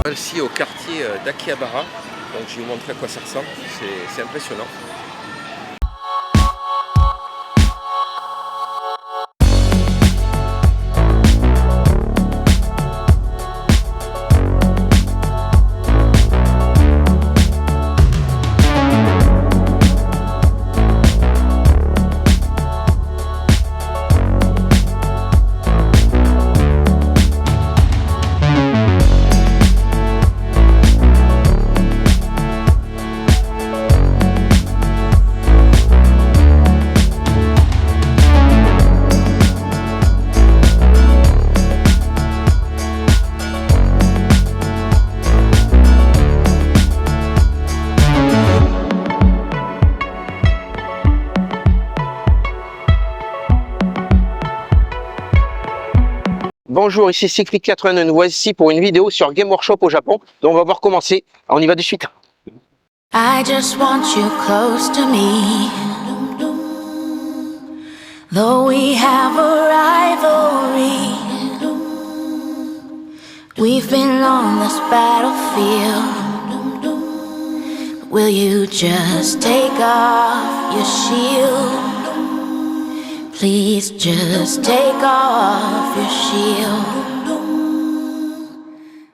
Ici au quartier d'Akihabara, donc je vais vous montrer à quoi ça ressemble, c'est impressionnant. Bonjour, ici Cyclic89, nous voici pour une vidéo sur Game Workshop au Japon. Donc on va voir commencer. On y va de suite. I just want you close to me. Though we have a rivalry, we've been on this battlefield. Will you just take off your shield? Please just take off your shield.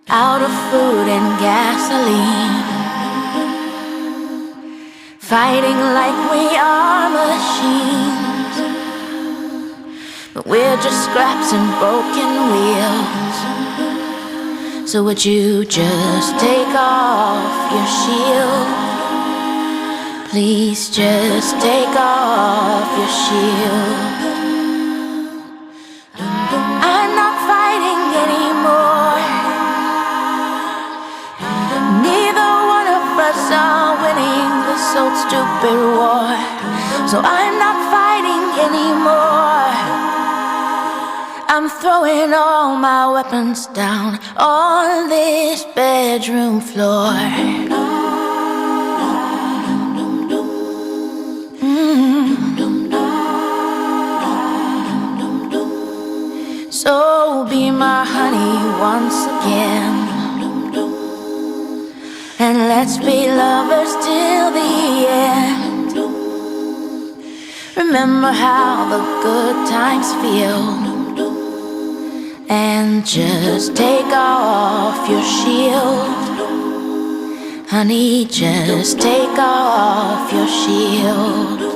Out of food and gasoline, fighting like we are machines, but we're just scraps and broken wheels. So would you just take off your shield? Please just take off your shield. I'm not fighting anymore. Neither one of us are winning this old stupid war. So I'm not fighting anymore. I'm throwing all my weapons down on this bedroom floor. So be my honey once again, and let's be lovers till the end. Remember how the good times feel, and just take off your shield. Honey, just take off your shield.